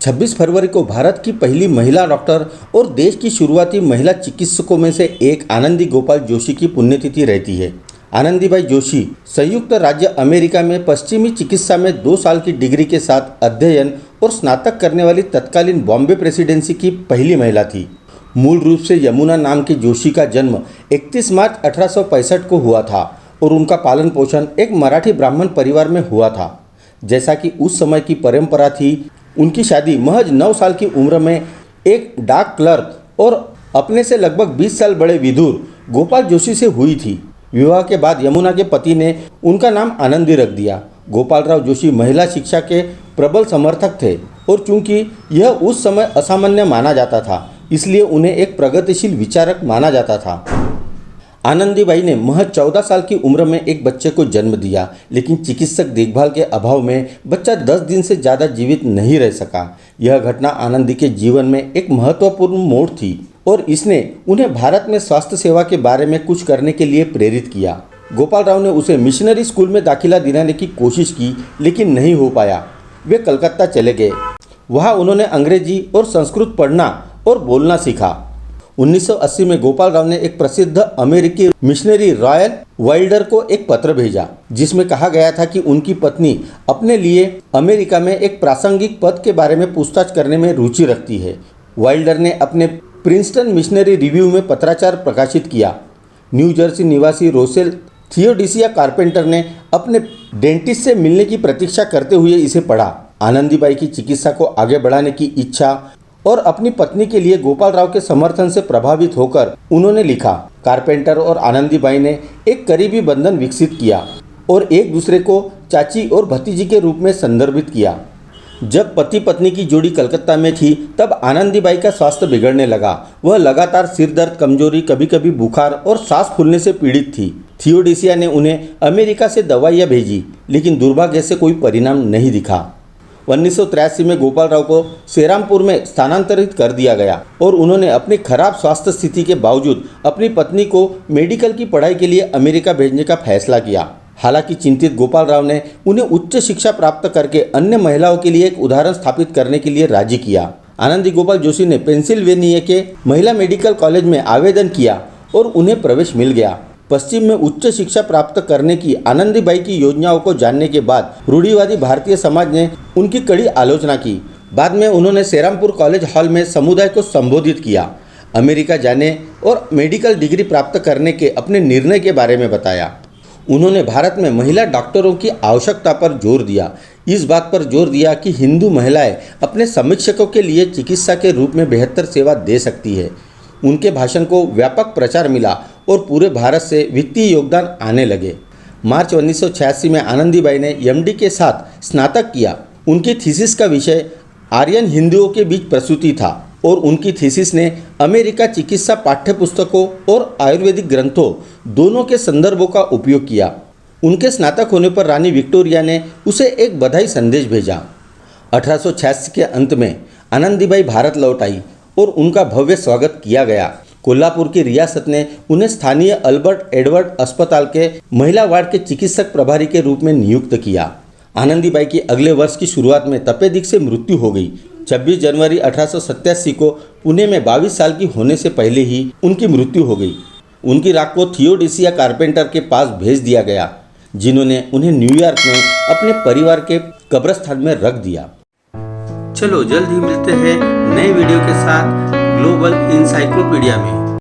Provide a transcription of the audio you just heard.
26 फरवरी को भारत की पहली महिला डॉक्टर और देश की शुरुआती महिला चिकित्सकों में से एक आनंदी गोपाल जोशी की पुण्यतिथि रहती है। आनंदीबाई जोशी संयुक्त राज्य अमेरिका में पश्चिमी चिकित्सा में 2 साल की डिग्री के साथ अध्ययन और स्नातक करने वाली तत्कालीन बॉम्बे प्रेसिडेंसी की पहली महिला थी। मूल रूप से यमुना नाम की जोशी का जन्म 31 मार्च 1865 को हुआ था और उनका पालन पोषण एक मराठी ब्राह्मण परिवार में हुआ था। जैसा कि उस समय की परंपरा थी, उनकी शादी महज 9 साल की उम्र में एक डाक क्लर्क और अपने से लगभग 20 साल बड़े विदुर गोपाल जोशी से हुई थी। विवाह के बाद यमुना के पति ने उनका नाम आनंदी रख दिया। गोपालराव जोशी महिला शिक्षा के प्रबल समर्थक थे और चूंकि यह उस समय असामान्य माना जाता था, इसलिए उन्हें एक प्रगतिशील विचारक माना जाता था। आनंदीबाई ने महज 14 साल की उम्र में एक बच्चे को जन्म दिया, लेकिन चिकित्सक देखभाल के अभाव में बच्चा 10 दिन से ज़्यादा जीवित नहीं रह सका। यह घटना आनंदी के जीवन में एक महत्वपूर्ण मोड़ थी और इसने उन्हें भारत में स्वास्थ्य सेवा के बारे में कुछ करने के लिए प्रेरित किया। गोपालराव ने उसे मिशनरी स्कूल में दाखिला दिलाने की कोशिश की, लेकिन नहीं हो पाया। वे कलकत्ता चले गए। वहाँ उन्होंने अंग्रेजी और संस्कृत पढ़ना और बोलना सीखा। 1980 में गोपालराव ने एक प्रसिद्ध अमेरिकी मिशनरी रॉयल वाइल्डर को एक पत्र भेजा, जिसमें कहा गया था कि उनकी पत्नी अपने लिए अमेरिका में एक प्रासंगिक पद के बारे में पूछताछ करने में रुचि रखती है। वाइल्डर ने अपने प्रिंसटन मिशनरी रिव्यू में पत्राचार प्रकाशित किया। न्यू जर्सी निवासी रोसेल थियोडिसिया कारपेंटर ने अपने डेंटिस्ट से मिलने की प्रतीक्षा करते हुए इसे पढ़ा। आनंदीबाई की चिकित्सा को आगे बढ़ाने की इच्छा और अपनी पत्नी के लिए गोपालराव के समर्थन से प्रभावित होकर उन्होंने लिखा। कारपेंटर और आनंदीबाई ने एक करीबी बंधन विकसित किया और एक दूसरे को चाची और भतीजी के रूप में संदर्भित किया। जब पति पत्नी की जोड़ी कलकत्ता में थी, तब आनंदीबाई का स्वास्थ्य बिगड़ने लगा। वह लगातार सिर दर्द, कमजोरी, कभी कभी बुखार और सांस फूलने से पीड़ित थी। थियोडिसिया ने उन्हें अमेरिका से दवाइयाँ भेजी, लेकिन दुर्भाग्य से कोई परिणाम नहीं दिखा। 1983 में गोपालराव को सेरामपुर में स्थानांतरित कर दिया गया और उन्होंने अपनी खराब स्वास्थ्य स्थिति के बावजूद अपनी पत्नी को मेडिकल की पढ़ाई के लिए अमेरिका भेजने का फैसला किया। हालांकि चिंतित गोपालराव ने उन्हें उच्च शिक्षा प्राप्त करके अन्य महिलाओं के लिए एक उदाहरण स्थापित करने के लिए राजी किया। आनंदी गोपाल जोशी ने पेंसिल्वेनिया के महिला मेडिकल कॉलेज में आवेदन किया और उन्हें प्रवेश मिल गया। पश्चिम में उच्च शिक्षा प्राप्त करने की आनंदीबाई की योजनाओं को जानने के बाद रूढ़िवादी भारतीय समाज ने उनकी कड़ी आलोचना की। बाद में उन्होंने सेरामपुर कॉलेज हॉल में समुदाय को संबोधित किया, अमेरिका जाने और मेडिकल डिग्री प्राप्त करने के अपने निर्णय के बारे में बताया। उन्होंने भारत में महिला डॉक्टरों की आवश्यकता पर जोर दिया। इस बात पर जोर दिया कि हिंदू महिलाएं अपने समीक्षकों के लिए चिकित्सा के रूप में बेहतर सेवा दे सकती है। उनके भाषण को व्यापक प्रचार मिला और पूरे भारत से वित्तीय योगदान आने लगे। मार्च 1986 में आनंदीबाई ने एमडी के साथ स्नातक किया। उनकी थीसिस का विषय आर्यन हिंदुओं के बीच प्रसूति था और उनकी थीसिस ने अमेरिका चिकित्सा पाठ्यपुस्तकों और आयुर्वेदिक ग्रंथों दोनों के संदर्भों का उपयोग किया। उनके स्नातक होने पर रानी विक्टोरिया ने उसे एक बधाई संदेश भेजा। 1886 के अंत में आनंदीबाई भारत लौट आई और उनका भव्य स्वागत किया गया। कोल्हापुर की रियासत ने उन्हें स्थानीय अल्बर्ट एडवर्ड अस्पताल के महिला वार्ड के चिकित्सक प्रभारी के रूप में नियुक्त किया। आनंदीबाई की अगले वर्ष की शुरुआत में तपेदिक से मृत्यु हो गई। 26 जनवरी 1887 को पुणे में 22 साल की होने से पहले ही उनकी मृत्यु हो गई। उनकी राख को थियोडिसिया कारपेंटर के पास भेज दिया गया, जिन्होंने उन्हें न्यूयॉर्क में अपने परिवार के कब्रिस्तान में रख दिया। चलो जल्द ही मिलते हैं नए वीडियो के साथ ग्लोबल इंसाइक्लोपीडिया में।